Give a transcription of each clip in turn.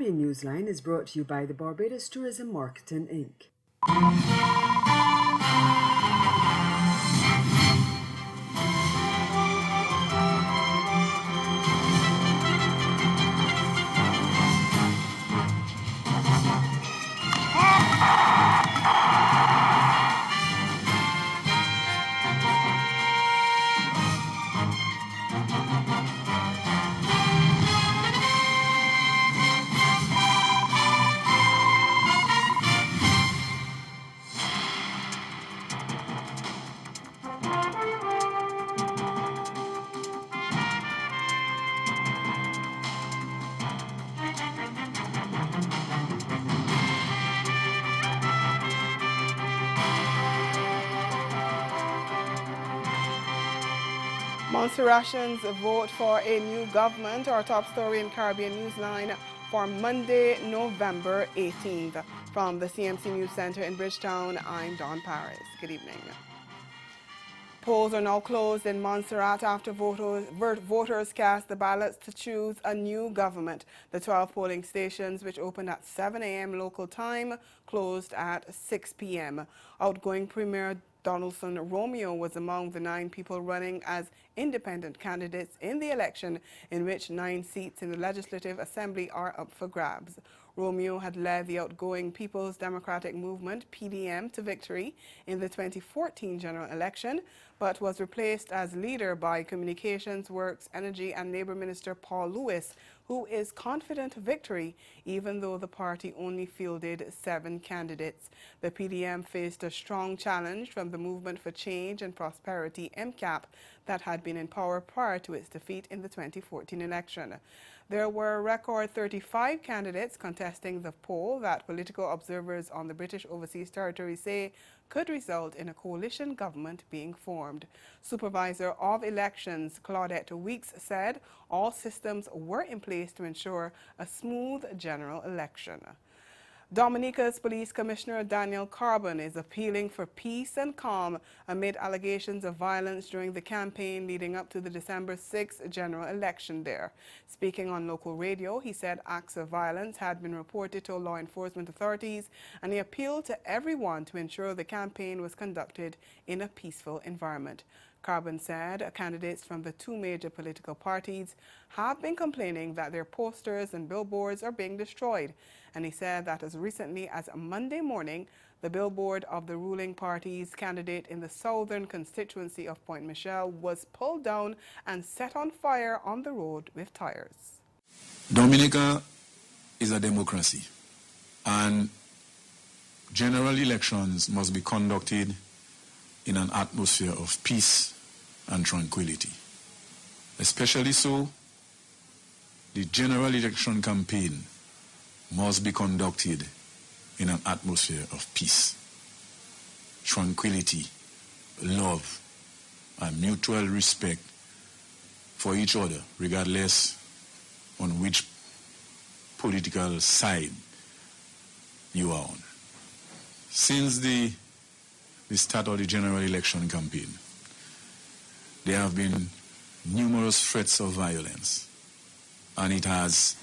Caribbean Newsline is brought to you by the Barbados Tourism Marketing, Inc. Montserratians vote for a new government, our top story in Caribbean Newsline for Monday, November 18th. From the CMC News Center in Bridgetown, I'm Dawn Paris. Good evening. Polls are now closed in Montserrat after voters cast the ballots to choose a new government. The 12 polling stations, which opened at 7 a.m. local time, closed at 6 p.m. Outgoing Premier Donaldson Romeo was among the 9 people running as independent candidates in the election, in which 9 seats in the Legislative Assembly are up for grabs. Romeo had led the outgoing People's Democratic Movement, PDM, to victory in the 2014 general election, but was replaced as leader by Communications, Works, Energy and Labour Minister Paul Lewis, who is confident of victory, even though the party only fielded 7 candidates. The PDM faced a strong challenge from the Movement for Change and Prosperity, MCAP, that had been in power prior to its defeat in the 2014 election. There were a record 35 candidates contesting the poll that political observers on the British Overseas Territory say could result in a coalition government being formed. Supervisor of Elections Claudette Weeks said all systems were in place to ensure a smooth general election. Dominica's Police Commissioner Daniel Carbon is appealing for peace and calm amid allegations of violence during the campaign leading up to the December 6th general election there. Speaking on local radio, he said acts of violence had been reported to law enforcement authorities, and he appealed to everyone to ensure the campaign was conducted in a peaceful environment. Carbon said candidates from the 2 major political parties have been complaining that their posters and billboards are being destroyed, and he said that as recently as Monday morning, the billboard of the ruling party's candidate in the southern constituency of Point Michelle was pulled down and set on fire on the road with tires. Dominica is a democracy, and general elections must be conducted in an atmosphere of peace and tranquility. Especially so, the general election campaign must be conducted in an atmosphere of peace, tranquility, love, and mutual respect for each other, regardless on which political side you are on. Since the start of the general election campaign, there have been numerous threats of violence, and it has,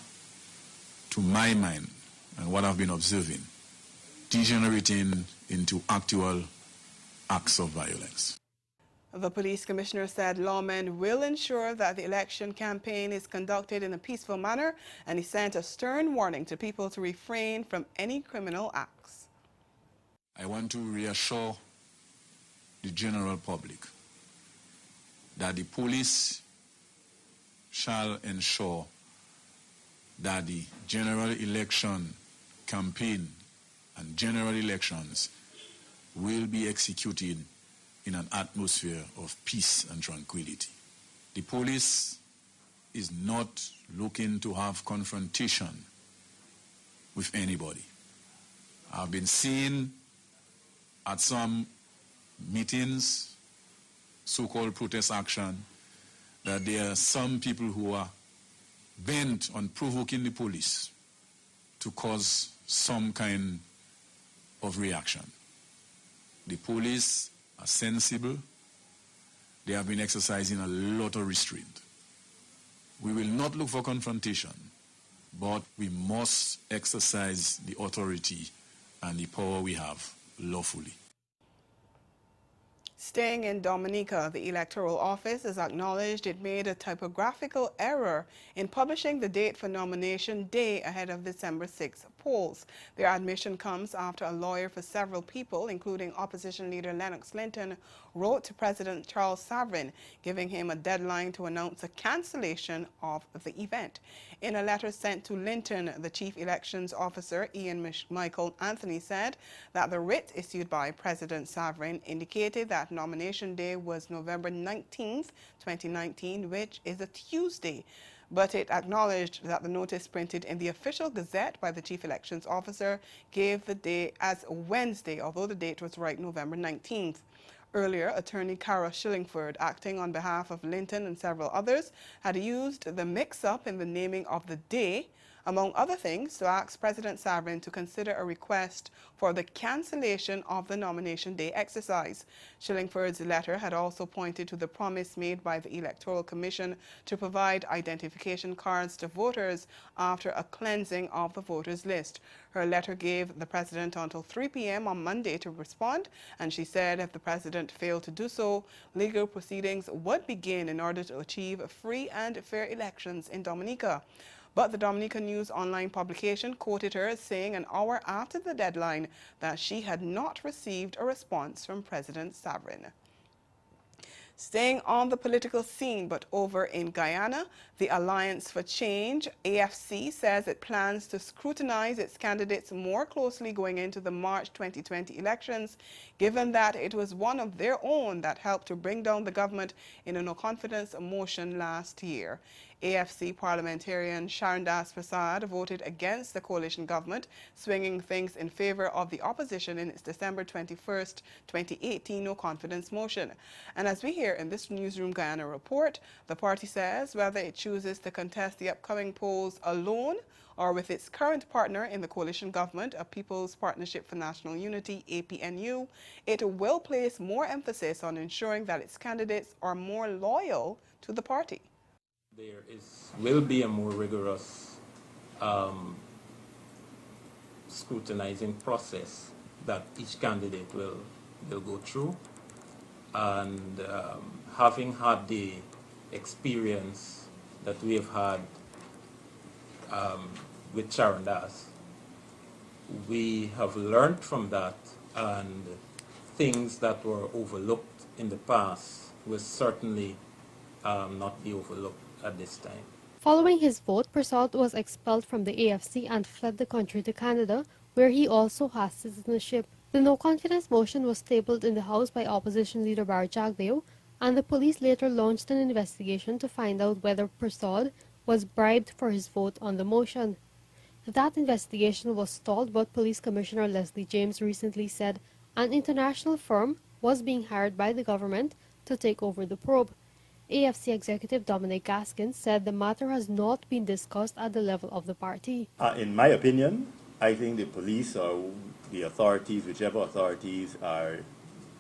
to my mind, and what I've been observing, degenerating into actual acts of violence. The police commissioner said lawmen will ensure that the election campaign is conducted in a peaceful manner, and he sent a stern warning to people to refrain from any criminal acts. I want to reassure the general public that the police shall ensure that the general election campaign and general elections will be executed in an atmosphere of peace and tranquility. The police is not looking to have confrontation with anybody. I've been seeing at some meetings, so-called protest action, that there are some people who are bent on provoking the police to cause some kind of reaction. The police are sensible. They have been exercising a lot of restraint. We will not look for confrontation, but we must exercise the authority and the power we have lawfully. Staying in Dominica, the Electoral Office has acknowledged it made a typographical error in publishing the date for nomination day ahead of December 6 polls. Their admission comes after a lawyer for several people, including opposition leader Lennox Linton, wrote to President Charles Savrin, giving him a deadline to announce a cancellation of the event. In a letter sent to Linton, the Chief Elections Officer, Ian Michael Anthony, said that the writ issued by President Savrin indicated that nomination day was November 19th, 2019, which is a Tuesday. But it acknowledged that the notice printed in the official gazette by the Chief Elections Officer gave the day as Wednesday, although the date was right, November 19th. Earlier, attorney Cara Shillingford, acting on behalf of Linton and several others, had used the mix-up in the naming of the day, among other things, to ask President Savrin to consider a request for the cancellation of the nomination day exercise. Shillingford's letter had also pointed to the promise made by the Electoral Commission to provide identification cards to voters after a cleansing of the voters list. Her letter gave the president until 3 p.m. on Monday to respond, and she said if the president failed to do so, legal proceedings would begin in order to achieve free and fair elections in Dominica. But the Dominica News online publication quoted her as saying an hour after the deadline that she had not received a response from President Savrin. Staying on the political scene, but over in Guyana, the Alliance for Change, AFC, says it plans to scrutinize its candidates more closely going into the March 2020 elections, given that it was one of their own that helped to bring down the government in a no-confidence motion last year. AFC parliamentarian Sharandas Prasad voted against the coalition government, swinging things in favor of the opposition in its December 21st, 2018 no-confidence motion. And as we hear in this Newsroom Guyana report, the party says whether it chooses to contest the upcoming polls alone or with its current partner in the coalition government, a People's Partnership for National Unity, APNU, it will place more emphasis on ensuring that its candidates are more loyal to the party. Will be a more rigorous scrutinizing process that each candidate will go through, and having had the experience that we have had with Charandas, we have learned from that, and things that were overlooked in the past will certainly not be overlooked at this time. Following his vote, Prasad was expelled from the AFC and fled the country to Canada, where he also has citizenship. The no-confidence motion was tabled in the House by opposition leader Barry Jagdeo, and the police later launched an investigation to find out whether Prasad was bribed for his vote on the motion. That investigation was stalled, but Police Commissioner Leslie James recently said an international firm was being hired by the government to take over the probe. AFC Executive Dominic Gaskin said the matter has not been discussed at the level of the party. In my opinion, I think the police or the authorities, whichever authorities are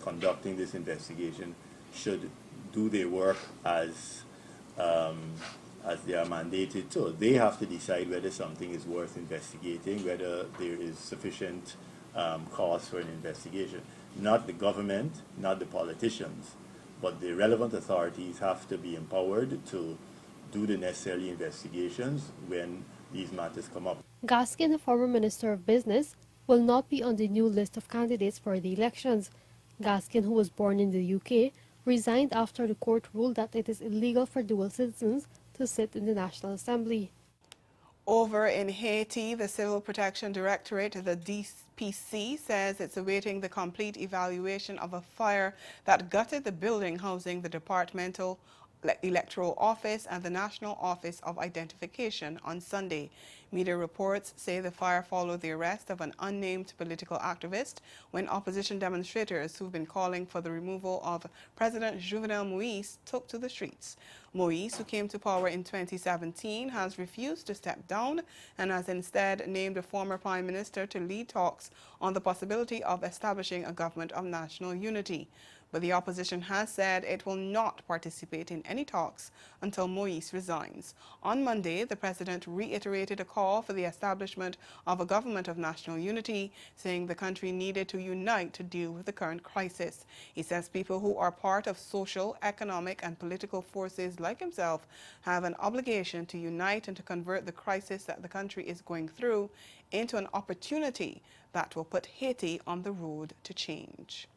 conducting this investigation, should do their work as they are mandated to. They have to decide whether something is worth investigating, whether there is sufficient cause for an investigation. Not the government, not the politicians, but the relevant authorities have to be empowered to do the necessary investigations when these matters come up. Gaskin, the former Minister of Business, will not be on the new list of candidates for the elections. Gaskin, who was born in the UK, resigned after the court ruled that it is illegal for dual citizens to sit in the National Assembly. Over in Haiti, the Civil Protection Directorate, the DPC, says it's awaiting the complete evaluation of a fire that gutted the building housing the Departmental Electoral Office and the National Office of Identification on Sunday. Media reports say the fire followed the arrest of an unnamed political activist when opposition demonstrators who've been calling for the removal of President Jovenel Moïse took to the streets. Moïse, who came to power in 2017, has refused to step down and has instead named a former prime minister to lead talks on the possibility of establishing a government of national unity. but the opposition has said it will not participate in any talks until Moise resigns. On Monday, the president reiterated a call for the establishment of a government of national unity, saying the country needed to unite to deal with the current crisis. He says people who are part of social, economic, and political forces like himself have an obligation to unite and to convert the crisis that the country is going through into an opportunity that will put Haiti on the road to change.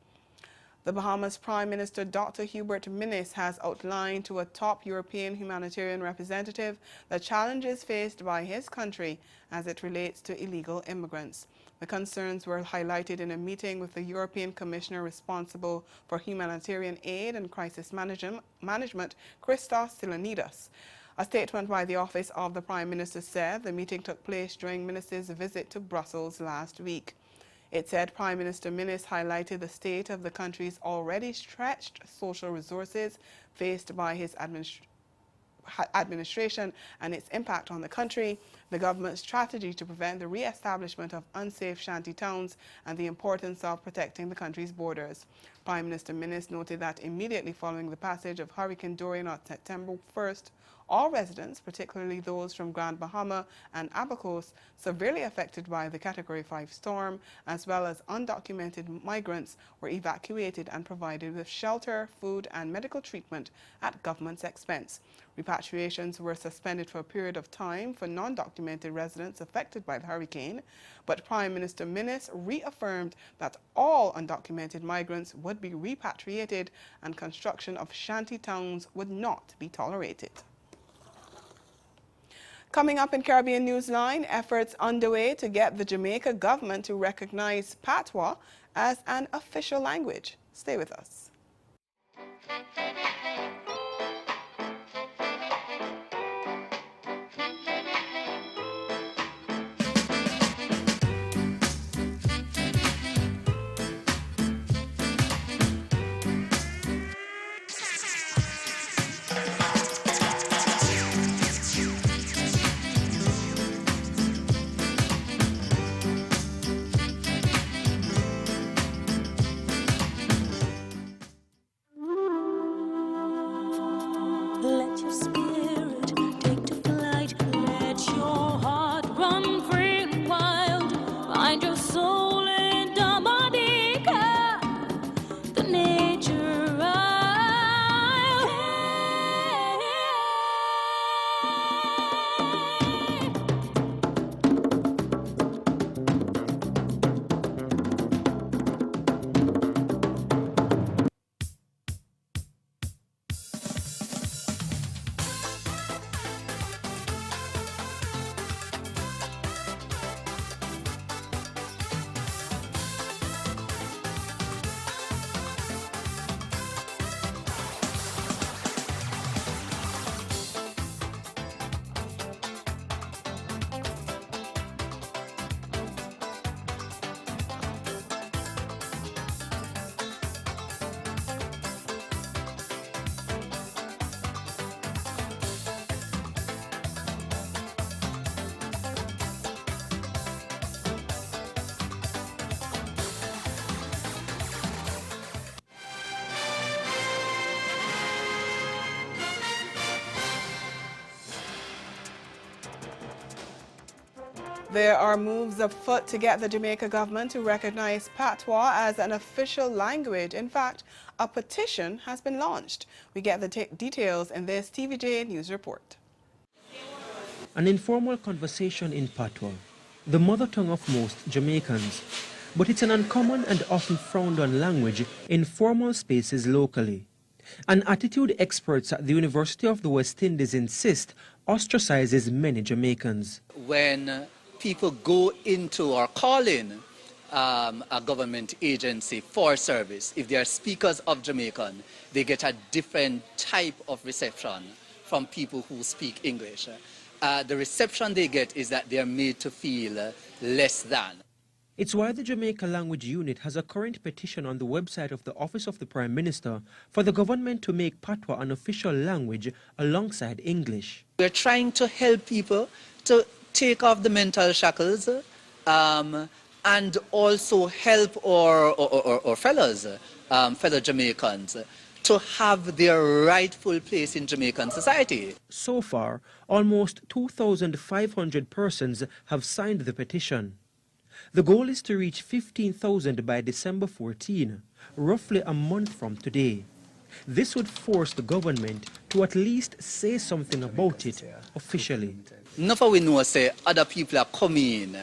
The Bahamas Prime Minister Dr. Hubert Minnis has outlined to a top European humanitarian representative the challenges faced by his country as it relates to illegal immigrants. The concerns were highlighted in a meeting with the European Commissioner responsible for humanitarian aid and crisis management, Christos Stylianides. A statement by the Office of the Prime Minister said the meeting took place during Minnis' visit to Brussels last week. It said Prime Minister Minnis highlighted the state of the country's already stretched social resources faced by his administration and its impact on the country, the government's strategy to prevent the re-establishment of unsafe shanty towns, and the importance of protecting the country's borders. Prime Minister Minnis noted that immediately following the passage of Hurricane Dorian on September 1st, all residents, particularly those from Grand Bahama and Abacos, severely affected by the Category 5 storm, as well as undocumented migrants, were evacuated and provided with shelter, food, and medical treatment at government's expense. Repatriations were suspended for a period of time for non-documented residents affected by the hurricane, but Prime Minister Minnis reaffirmed that all undocumented migrants would be repatriated and construction of shanty towns would not be tolerated. Coming up in Caribbean Newsline, efforts underway to get the Jamaica government to recognize Patois as an official language. Stay with us. Let your spirit take to flight. Let your heart run free and wild. Find your soul in Dominica, the nature isle. There are moves afoot to get the Jamaica government to recognize Patois as an official language. In fact, a petition has been launched. We get the details in this TVJ News report. An informal conversation in Patois, the mother tongue of most Jamaicans, but it's an uncommon and often frowned on language in formal spaces locally. An attitude experts at the University of the West Indies insist ostracizes many Jamaicans. When people go into or call in a government agency for service, if they are speakers of Jamaican, they get a different type of reception from people who speak English. The reception they get is that they are made to feel less than. It's why the Jamaica Language Unit has a current petition on the website of the Office of the Prime Minister for the government to make Patois an official language alongside English. We're trying to help people to take off the mental shackles and also help our fellows fellow Jamaicans to have their rightful place in Jamaican society. So far, almost 2,500 persons have signed the petition. The goal is to reach 15,000 by December 14, roughly a month from today. This would force the government to at least say something about it officially. Enough we know say other people are coming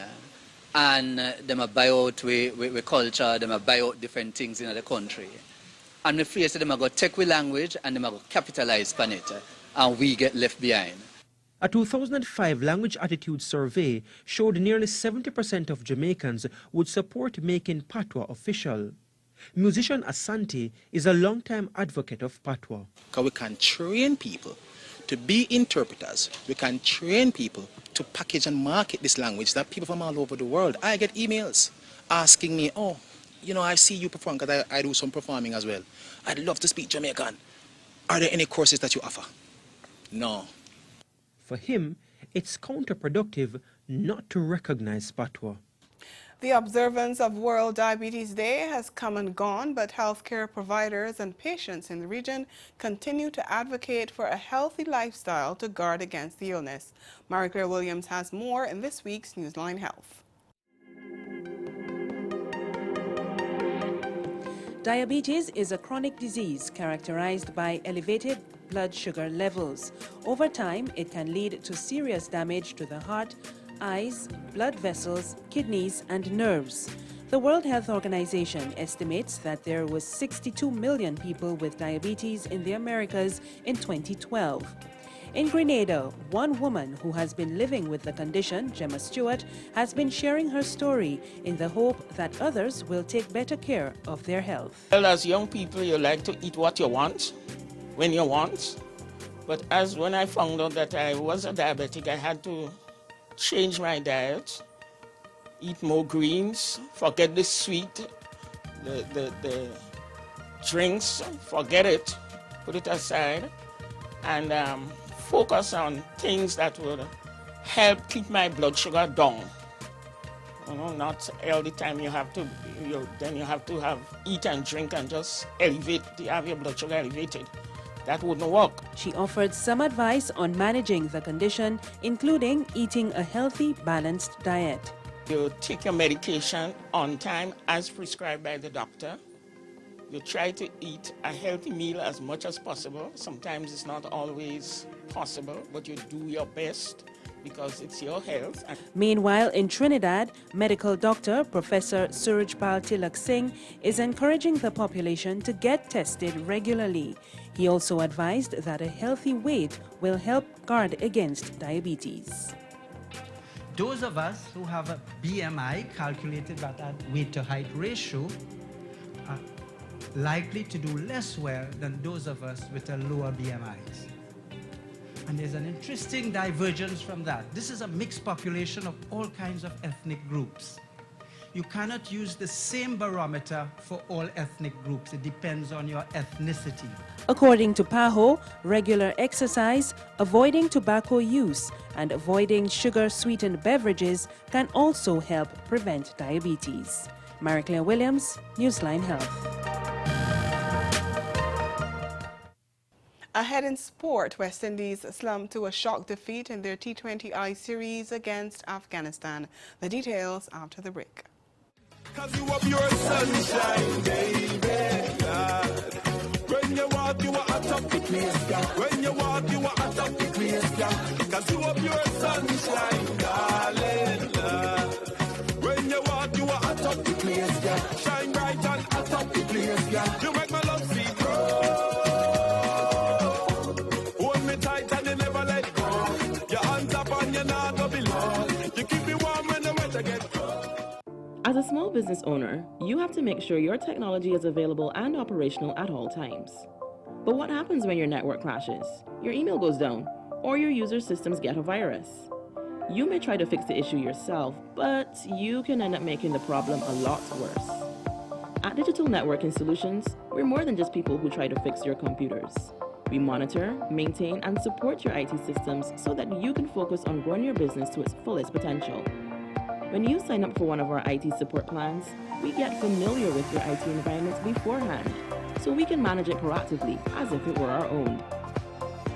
and them are buy out with culture, them are buy out different things in the country. And I'm afraid them are going to take with language and them are going to capitalize on it, and we get left behind. A 2005 language attitude survey showed nearly 70% of Jamaicans would support making Patois official. Musician Asante is a long-time advocate of Patois. Because we can train people to be interpreters. We can train people to package and market this language that people from all over the world. I get emails asking me, oh, you know, I see you perform because I do some performing as well. I'd love to speak Jamaican. Are there any courses that you offer? No. For him, it's counterproductive not to recognize Patois. The observance of World Diabetes Day has come and gone, but healthcare providers and patients in the region continue to advocate for a healthy lifestyle to guard against the illness. Marie-Claire Williams has more in this week's Newsline Health. Diabetes is a chronic disease characterized by elevated blood sugar levels. Over time, it can lead to serious damage to the heart, eyes, blood vessels, kidneys, and nerves. The World Health Organization estimates that there was 62 million people with diabetes in the Americas in 2012. In Grenada, one woman who has been living with the condition, Gemma Stewart, has been sharing her story in the hope that others will take better care of their health. Well, as young people, you like to eat what you want, when you want. But when I found out that I was a diabetic, I had to change my diet, eat more greens, forget the sweet, the drinks, forget it, put it aside, and focus on things that would help keep my blood sugar down. You know, not all the time you have to eat and drink and just have your blood sugar elevated. That wouldn't work. She offered some advice on managing the condition, including eating a healthy, balanced diet. You take your medication on time as prescribed by the doctor. You try to eat a healthy meal as much as possible. Sometimes it's not always possible, but you do your best because it's your health. Meanwhile, in Trinidad, medical doctor Professor Surajpal Tilak Singh is encouraging the population to get tested regularly. He also advised that a healthy weight will help guard against diabetes. Those of us who have a BMI calculated by that weight to height ratio are likely to do less well than those of us with a lower BMIs. And there's an interesting divergence from that. This is a mixed population of all kinds of ethnic groups. You cannot use the same barometer for all ethnic groups. It depends on your ethnicity. According to PAHO, regular exercise, avoiding tobacco use, and avoiding sugar-sweetened beverages can also help prevent diabetes. Marie-Claire Williams, Newsline Health. Ahead in sport, West Indies slumped to a shock defeat in their T20I series against Afghanistan. The details after the break. 'Cause you are pure sunshine, baby. God. When you walk, you are hot up the place, God. When you walk, you are hot up the place, God. 'Cause you are pure sunshine, darling. Lord. When you walk, you are hot up the place, God. Shine bright and hot up the place, God. You make my love see grow. Hold me tight and you never let go. Your hands up and you're not go below. You keep me warm when the weather gets cold. As a small business owner, you have to make sure your technology is available and operational at all times. But what happens when your network crashes, your email goes down, or your user systems get a virus? You may try to fix the issue yourself, but you can end up making the problem a lot worse. At Digital Networking Solutions, we're more than just people who try to fix your computers. We monitor, maintain, and support your IT systems so that you can focus on growing your business to its fullest potential. When you sign up for one of our IT support plans, we get familiar with your IT environment beforehand, so we can manage it proactively as if it were our own.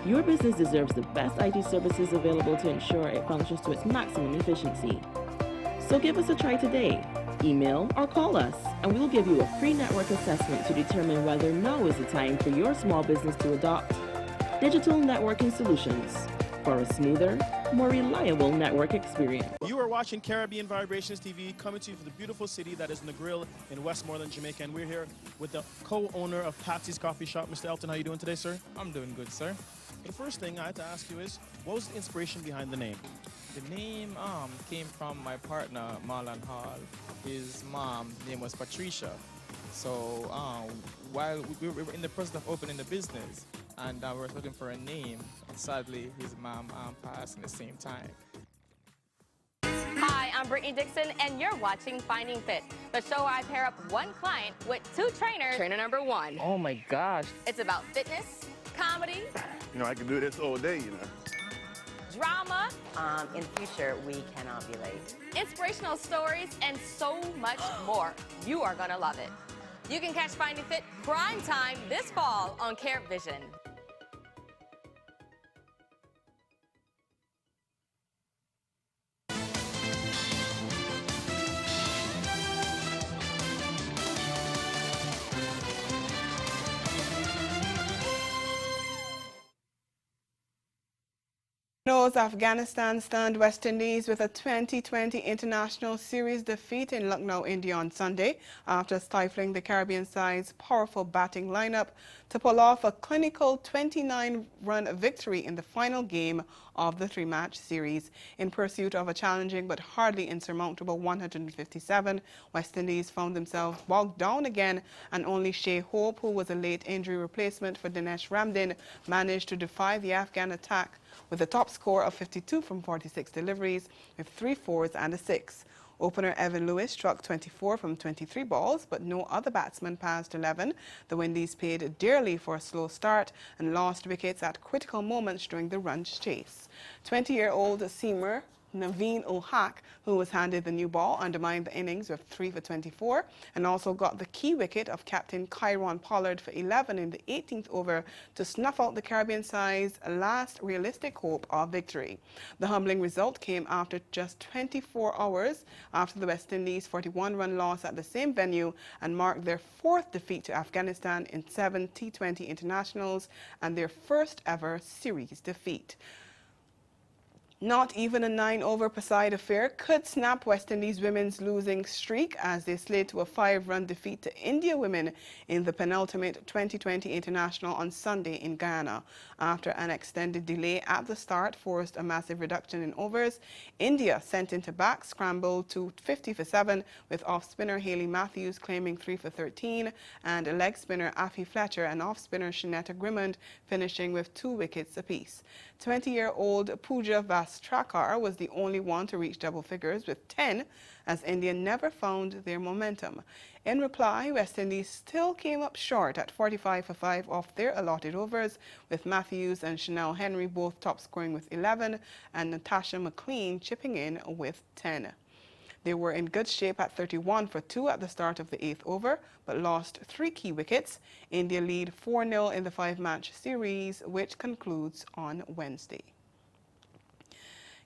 Your business deserves the best IT services available to ensure it functions to its maximum efficiency. So give us a try today. Email or call us, and we'll give you a free network assessment to determine whether now is the time for your small business to adopt digital networking solutions for a smoother, more reliable network experience. You are watching Caribbean Vibrations TV, coming to you from the beautiful city that is Negril in Westmoreland, Jamaica. And we're here with the co-owner of Patsy's Coffee Shop. Mr. Elton, how are you doing today, sir? I'm doing good, sir. The first thing I had to ask you is, what was the inspiration behind the name? The name came from my partner, Marlon Hall. His mom's name was Patricia. So while we were in the process of opening the business, and we were looking for a name, and sadly his mom passed at the same time. Hi, I'm Brittany Dixon, and you're watching Finding Fit, the show where I pair up one client with two trainers. Trainer number one. Oh my gosh. It's about fitness, comedy. You know, I can do this all day, you know. Drama. In future, we can ovulate. Inspirational stories, and so much more. You are gonna love it. You can catch Finding Fit prime time this fall on CaribVision. Afghanistan stunned West Indies with a 2020 International Series defeat in Lucknow, India on Sunday after stifling the Caribbean side's powerful batting lineup to pull off a clinical 29-run victory in the final game of the three-match series. In pursuit of a challenging but hardly insurmountable 157, West Indies found themselves bogged down again, and only Shea Hope, who was a late injury replacement for Dinesh Ramdin, managed to defy the Afghan attack with a top score of 52 from 46 deliveries, with 3 fours and a 6. Opener Evan Lewis struck 24 from 23 balls, but no other batsman passed 11. The Windies paid dearly for a slow start and lost wickets at critical moments during the run chase. 20-year-old seamer Naveen Ulhaq, who was handed the new ball, undermined the innings with 3 for 24 and also got the key wicket of captain Kyron Pollard for 11 in the 18th over to snuff out the Caribbean side's last realistic hope of victory. The humbling result came after just 24 hours after the West Indies' 41-run loss at the same venue and marked their 4th defeat to Afghanistan in 7 T20 internationals and their first ever series defeat. Not even a 9-over per side affair could snap West Indies women's losing streak as they slid to a 5-run defeat to India women in the penultimate 2020 international on Sunday in Guyana. After an extended delay at the start forced a massive reduction in overs, India sent into back scrambled to 50 for 7, with off-spinner Hayley Matthews claiming 3 for 13 and leg spinner Afi Fletcher and off-spinner Shanetta Grimmond finishing with 2 wickets apiece. 20-year-old Pooja Vastrakar was the only one to reach double figures with 10, as India never found their momentum. In reply, West Indies still came up short at 45 for 5 off their allotted overs, with Matthews and Chanel Henry both top scoring with 11 and Natasha McLean chipping in with 10. They were in good shape at 31 for 2 at the start of the 8th over, but lost 3 key wickets. India lead 4-0 in the 5-match series, which concludes on Wednesday.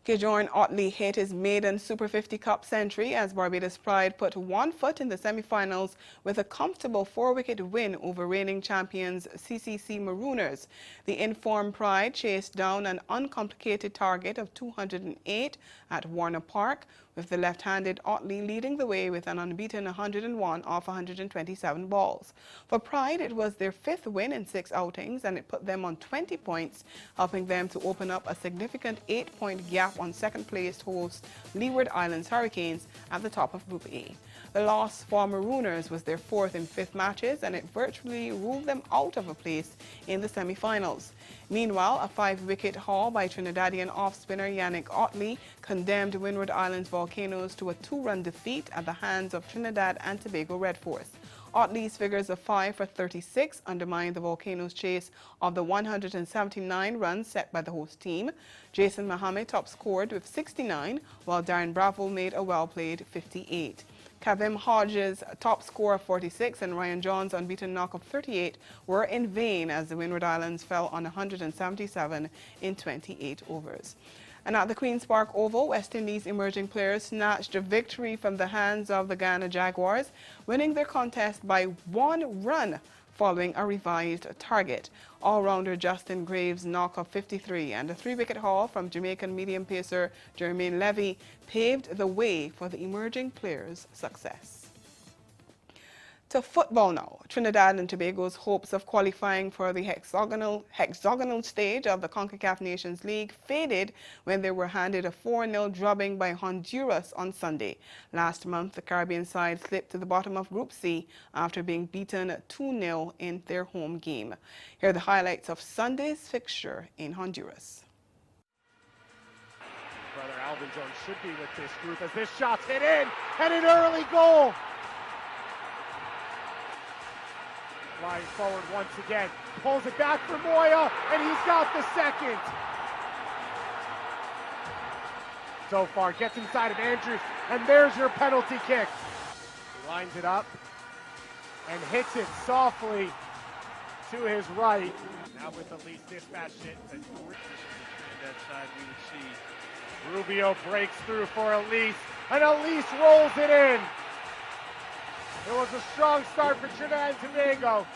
Kjorn Otley hit his maiden Super 50 Cup century as Barbados Pride put one foot in the semi-finals with a comfortable 4-wicket win over reigning champions CCC Marooners. The informed Pride chased down an uncomplicated target of 208 at Warner Park, with the left-handed Otley leading the way with an unbeaten 101 off 127 balls. For Pride, it was their 5th win in 6 outings, and it put them on 20 points, helping them to open up a significant 8-point gap on second-placed host Leeward Islands Hurricanes at the top of Group A. The loss for Marooners was their fourth and fifth matches, and it virtually ruled them out of a place in the semi-finals. Meanwhile, a 5-wicket haul by Trinidadian off-spinner Yannick Otley condemned Windward Islands Volcanoes to a 2-run defeat at the hands of Trinidad and Tobago Red Force. Otley's figures of 5 for 36 undermined the Volcanoes' chase of the 179 runs set by the host team. Jason Mohammed top-scored with 69, while Darren Bravo made a well-played 58. Kavim Hodges' top score of 46 and Ryan John's unbeaten knock of 38 were in vain as the Windward Islands fell on 177 in 28 overs. And at the Queen's Park Oval, West Indies emerging players snatched a victory from the hands of the Ghana Jaguars, winning their contest by 1 run following a revised target. All-rounder Justin Graves' knock of 53 and a 3-wicket haul from Jamaican medium pacer Jermaine Levy paved the way for the emerging players' success. To football now. Trinidad and Tobago's hopes of qualifying for the hexagonal stage of the CONCACAF Nations League faded when they were handed a 4-0 drubbing by Honduras on Sunday. Last month, the Caribbean side slipped to the bottom of Group C after being beaten 2-0 in their home game. Here are the highlights of Sunday's fixture in Honduras. Brother Alvin Jones should be with this group as this shot's hit in, and an early goal. Flying forward once again, pulls it back for Moya, and he's got the second. So far, gets inside of Andrews, and there's your penalty kick. He lines it up and hits it softly to his right. Now with Elise dispatched it. That side we would see Rubio breaks through for Elise, and Elise rolls it in. It was a strong start for Trinidad and Tobago.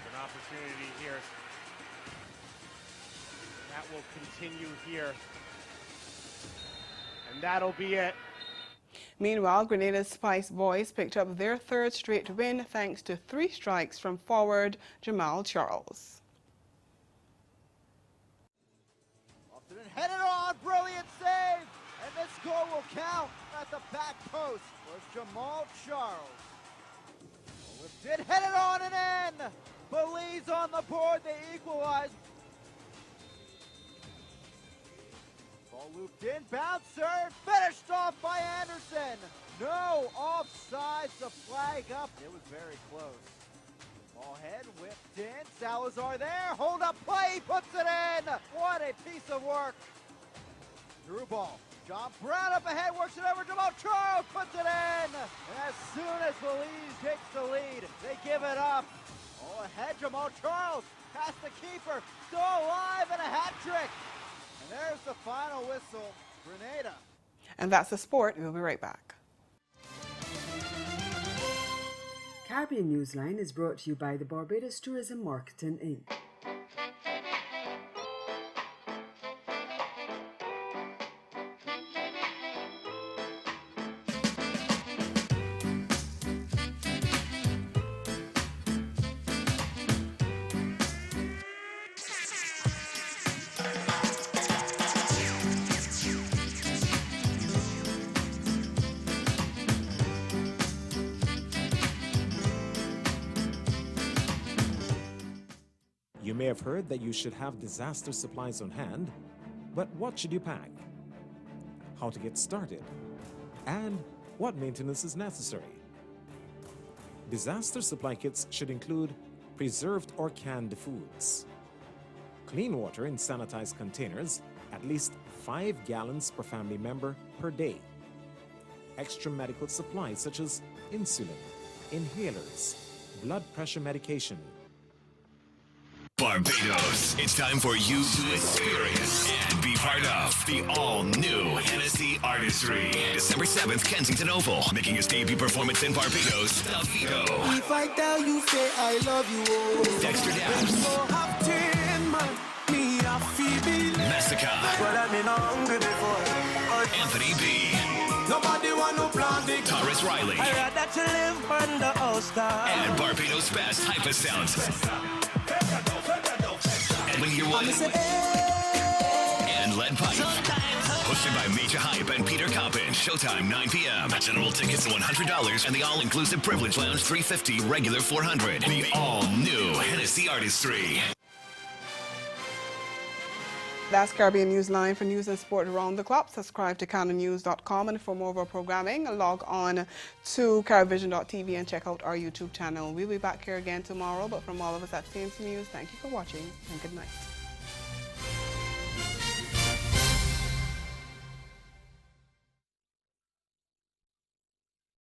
An opportunity here. That will continue here. And that'll be it. Meanwhile, Grenada's Spice Boys picked up their 3rd straight win thanks to 3 strikes from forward Jamal Charles. Often headed on, brilliant save! And this goal will count at the back post was Jamal Charles. Did head it on and in. Belize on the board, they equalize. Ball looped in, bouncer, finished off by Anderson. No offsides, the flag up. It was very close. Ball head whipped in, Salazar there, hold up play, puts it in. What a piece of work. Through ball. John Brown up ahead, works it over, Jamal Charles puts it in! And as soon as Belize takes the lead, they give it up. All ahead, Jamal Charles, past the keeper, still alive, and a hat trick. And there's the final whistle, Grenada. And that's the sport. We'll be right back. Caribbean Newsline is brought to you by the Barbados Tourism Marketing Inc. You may have heard that you should have disaster supplies on hand, but what should you pack? How to get started? And what maintenance is necessary? Disaster supply kits should include preserved or canned foods, clean water in sanitized containers, at least 5 gallons per family member per day, extra medical supplies such as insulin, inhalers, blood pressure medication. Barbados, it's time for you to experience and be part of the all-new Hennessy Artistry. December 7th, Kensington Oval, making his debut performance in Barbados, Davido. If I tell you, say I love you, oh. Dexter Daps. Messica. Anthony B. Nobody want no plan. Taurus Riley. I rather that you live under all-star. And Barbados' best hyper sounds. Edwin Year One. And Lead Pipe. Hosted by Major Hype and Peter Coppin. Showtime 9 p.m. General tickets $100 and the all-inclusive Privilege Lounge $350, regular $400. The all-new Hennessy Artistry. That's Caribbean Newsline. For news and sport around the clock, subscribe to CanonNews.com, and for more of our programming, log on to CaribVision.tv and check out our YouTube channel. We'll be back here again tomorrow, but from all of us at CMC News, thank you for watching and good night.